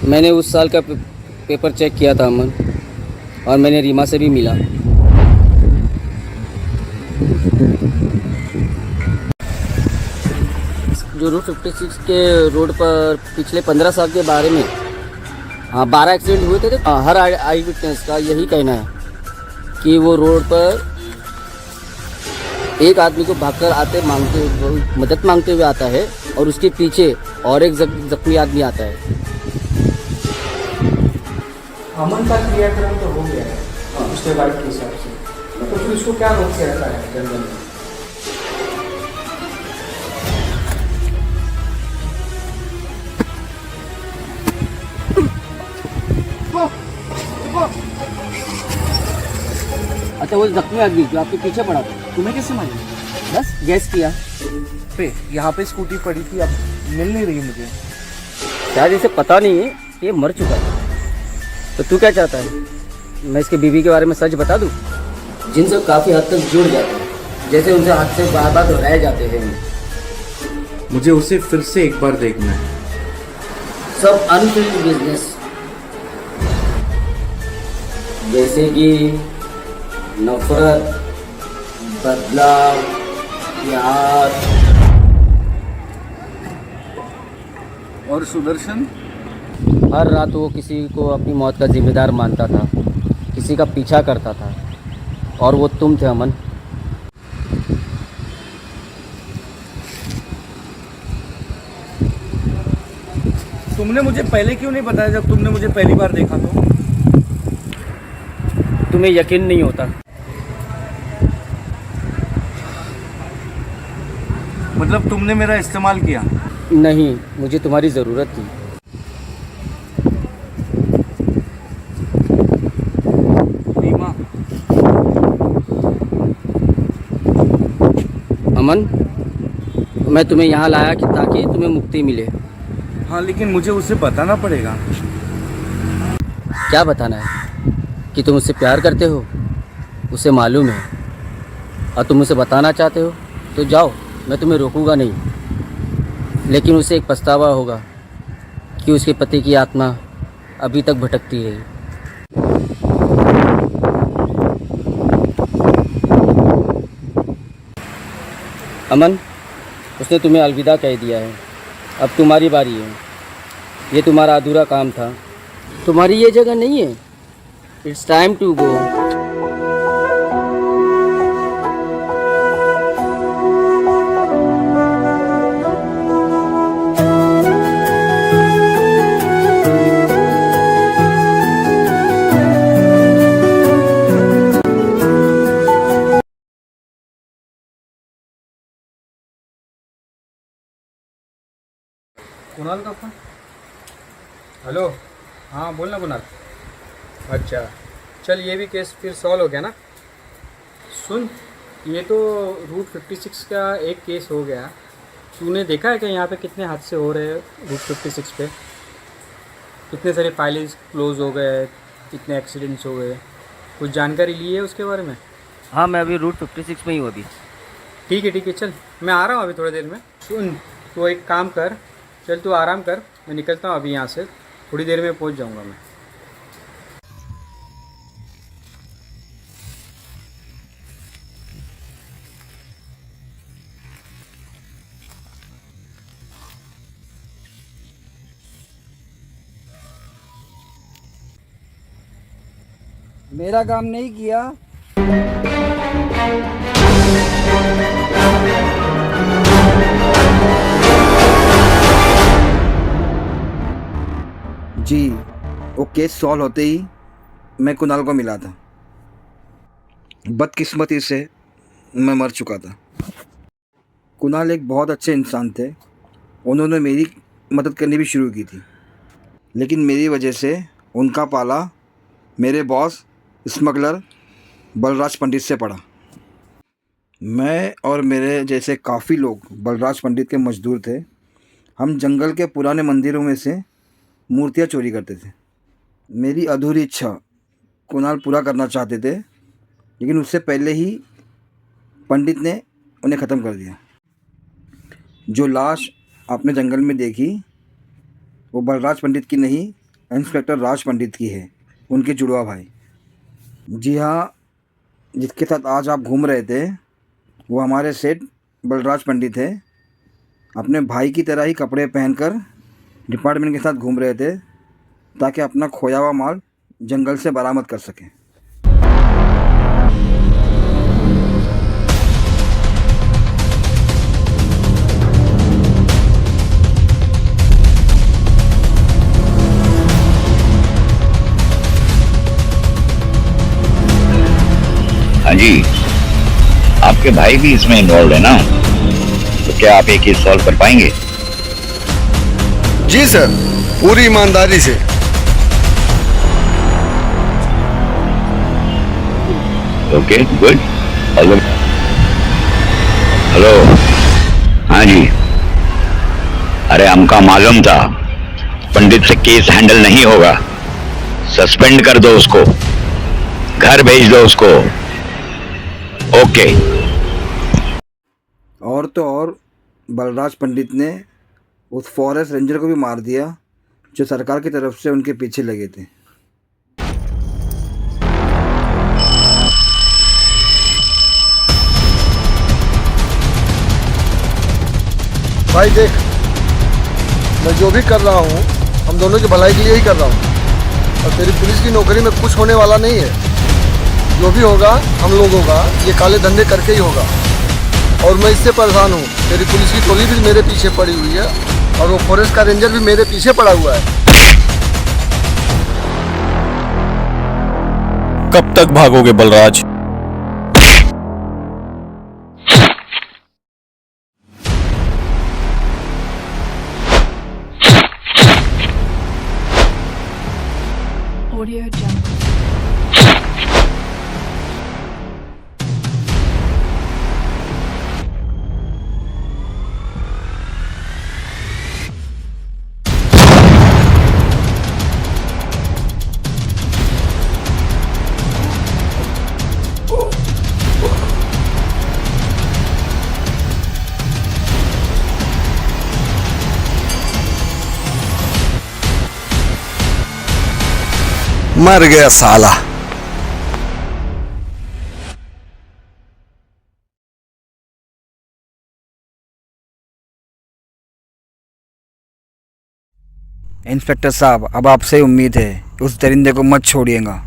मैंने उस साल का पेपर चेक किया था अमन, और मैंने रीमा से भी मिला। जो रूट 56 के रोड पर पिछले 15 साल के बारे में 12 एक्सीडेंट हुए थे। हर आई विटनेस का यही कहना है कि वो रोड पर एक आदमी को भागकर मदद मांगते हुए आता है और उसके पीछे और एक जख्मी आदमी आता है। अमन का क्रियाक्रम तो हो गया है उसके बाद के हिसाब से, तो फिर उसको क्या रोक के रखा है जंगल में? अच्छा वो जख्मी आदमी जो आपके पीछे पड़ा था, तुम्हें कैसे मालूम? बस गैस किया। यहाँ पे स्कूटी पड़ी थी, अब मिल नहीं रही मुझे। शायद इसे पता नहीं है कि ये मर चुका है। तो तू क्या चाहता है, मैं इसके बीवी के बारे में सच बता दूं? जिनसे काफ़ी हद तक जुड़ जाते हैं, जैसे उनसे हाथ से बार बार रह जाते हैं। मुझे उसे फिर से एक बार देखना है। सब अनफिल्ड बिजनेस, जैसे कि नफरत, बदलाव, प्यार। और सुदर्शन हर रात वो किसी को अपनी मौत का जिम्मेदार मानता था, किसी का पीछा करता था, और वो तुम थे अमन। तुमने मुझे पहले क्यों नहीं बताया जब तुमने मुझे पहली बार देखा तो? तुम्हें यकीन नहीं होता। मतलब तुमने मेरा इस्तेमाल किया? नहीं, मुझे तुम्हारी ज़रूरत थी। अमन, मैं तुम्हें यहाँ लाया कि ताकि तुम्हें मुक्ति मिले। हाँ, लेकिन मुझे उसे बताना पड़ेगा। क्या बताना है? कि तुम उससे प्यार करते हो, उसे मालूम है, और तुम उसे बताना चाहते हो तो जाओ, मैं तुम्हें रोकूंगा नहीं। लेकिन उसे एक पछतावा होगा कि उसके पति की आत्मा अभी तक भटकती रही। अमन, उसने तुम्हें अलविदा कह दिया है। अब तुम्हारी बारी है। ये तुम्हारा अधूरा काम था। तुम्हारी ये जगह नहीं है। It's time to go. Kunal का फोन। हेलो, हाँ बोलना कुणाल। अच्छा चल, ये भी केस फिर सॉल्व हो गया ना। सुन, ये तो रूट 56 का एक केस हो गया। तूने देखा है कि यहाँ पे कितने हादसे हो रहे हैं रूट 56 पे? कितने सारे फाइल्स क्लोज हो गए, कितने एक्सीडेंट्स हो गए, कुछ जानकारी ली है उसके बारे में? हाँ, मैं अभी रूट 56 में ही हूँ अभी। ठीक है, चल मैं आ रहा हूँ अभी थोड़ी देर में। सुन, तो एक काम कर, चल तू आराम कर, मैं निकलता हूँ अभी यहाँ से। थोड़ी देर में पहुँच जाऊँगा मैं। मेरा काम नहीं किया। जी, वो केस सॉल्व होते ही मैं कुणाल को मिला था। बदकिस्मती से मैं मर चुका था। कुणाल एक बहुत अच्छे इंसान थे। उन्होंने मेरी मदद करनी भी शुरू की थी, लेकिन मेरी वजह से उनका पाला मेरे बॉस स्मगलर बलराज पंडित से पड़ा। मैं और मेरे जैसे काफ़ी लोग बलराज पंडित के मजदूर थे। हम जंगल के पुराने मंदिरों में से मूर्तियाँ चोरी करते थे। मेरी अधूरी इच्छा कुणाल पूरा करना चाहते थे, लेकिन उससे पहले ही पंडित ने उन्हें ख़त्म कर दिया। जो लाश आपने जंगल में देखी वो बलराज पंडित की नहीं, इंस्पेक्टर राज पंडित की है, उनके जुड़वा भाई। जी हाँ, जिसके साथ आज आप घूम रहे थे वो हमारे सेठ बलराज पंडित है। अपने भाई की तरह ही कपड़े पहनकर डिपार्टमेंट के साथ घूम रहे थे ताकि अपना खोया हुआ माल जंगल से बरामद कर सकें। हाँ जी, आपके भाई भी इसमें इन्वॉल्व है ना, तो क्या आप एक केस सॉल्व कर पाएंगे? जी सर, पूरी ईमानदारी से। Okay, good. हेलो, हाँ जी। अरे हमका मालूम था पंडित से केस हैंडल नहीं होगा। सस्पेंड कर दो उसको, घर भेज दो उसको। ओके। और तो और बलराज पंडित ने उस फॉरेस्ट रेंजर को भी मार दिया जो सरकार की तरफ से उनके पीछे लगे थे। भाई देख, मैं जो भी कर रहा हूँ हम दोनों की भलाई के लिए ही कर रहा हूँ, और तेरी पुलिस की नौकरी में कुछ होने वाला नहीं है। जो भी होगा हम लोगों का ये काले धंधे करके ही होगा, और मैं इससे परेशान हूँ। तेरी पुलिस की टोली भी मेरे पीछे पड़ी हुई है, और वो फॉरेस्ट का रेंजर भी मेरे पीछे पड़ा हुआ है। कब तक भागोगे बलराज? Audio Jungle. मर गया साला। इंस्पेक्टर साहब, अब आपसे उम्मीद है कि उस दरिंदे को मत छोड़िएगा।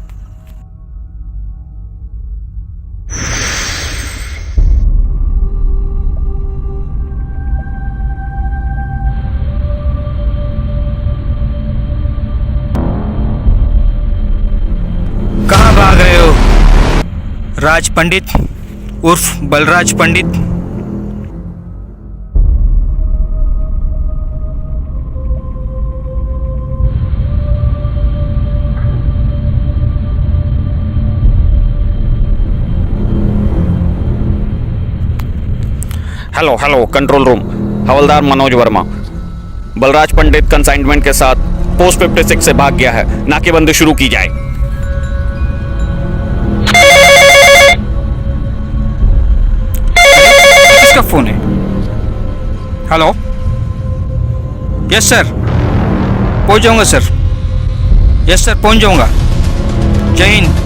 कहाँ भाग रहे हो राज पंडित उर्फ बलराज पंडित? हेलो हेलो, कंट्रोल रूम, हवलदार मनोज वर्मा। बलराज पंडित कंसाइनमेंट के साथ पोस्ट 56 से भाग गया है। नाकेबंदी शुरू की जाए। किसका फोन है? हेलो, यस सर, पहुंच जाऊंगा सर। यस सर, पहुंच जाऊंगा। जय Hind.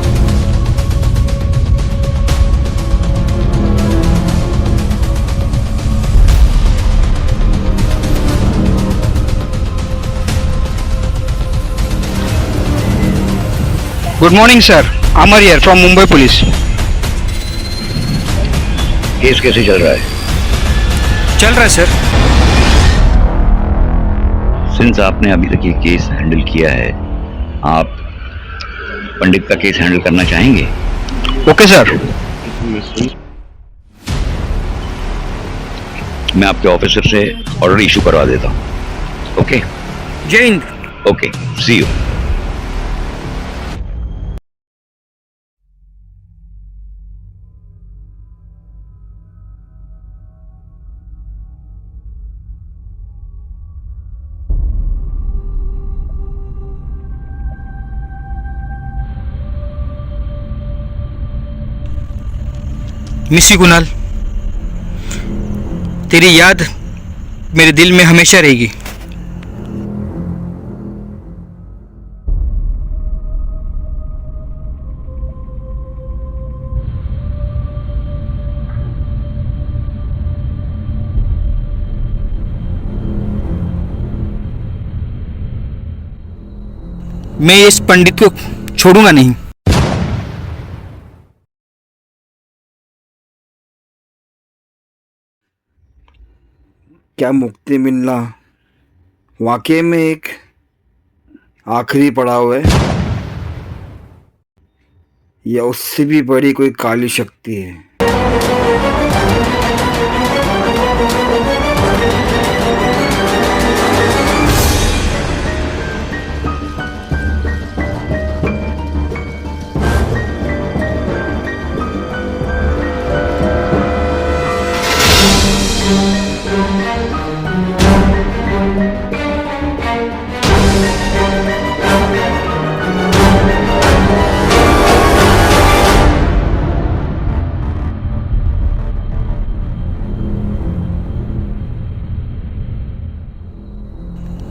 Good morning sir, Amar here from Mumbai police. Case कैसे चल रहा है? चल रहा है सर। सिंस आपने अभी तक ये केस हैंडल किया है, आप पंडित का केस हैंडल करना चाहेंगे? Okay sir. मैं आपके ऑफिसर से ऑर्डर इशू करवा देता हूँ। ओके? जय हिंद। Okay, see you. Miss you Kunal, तेरी याद मेरे दिल में हमेशा रहेगी। मैं इस पंडित को छोड़ूंगा नहीं। क्या मुक्ति मिलना वाकई में एक आखिरी पड़ाव है, या उससे भी बड़ी कोई काली शक्ति है?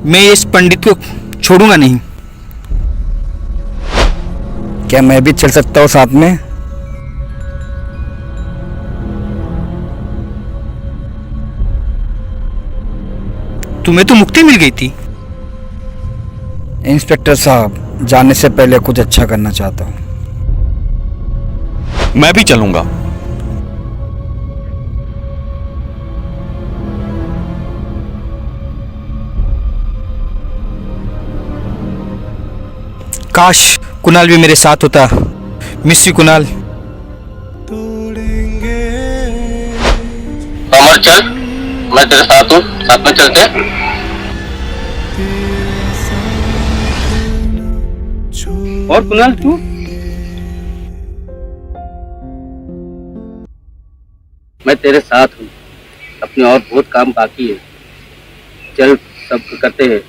मैं इस पंडित को छोड़ूंगा नहीं। क्या मैं भी चल सकता हूँ साथ में? तुम्हें तो मुक्ति मिल गई थी। इंस्पेक्टर साहब, जाने से पहले कुछ अच्छा करना चाहता हूँ। मैं भी चलूंगा। काश कुणाल भी मेरे साथ होता। Miss you Kunal. अमर चल, मैं तेरे साथ हूँ, साथ में चलते हैं। और कुणाल तू? मैं तेरे साथ हूँ, अपने और बहुत काम बाकी है। चल, सब करते हैं।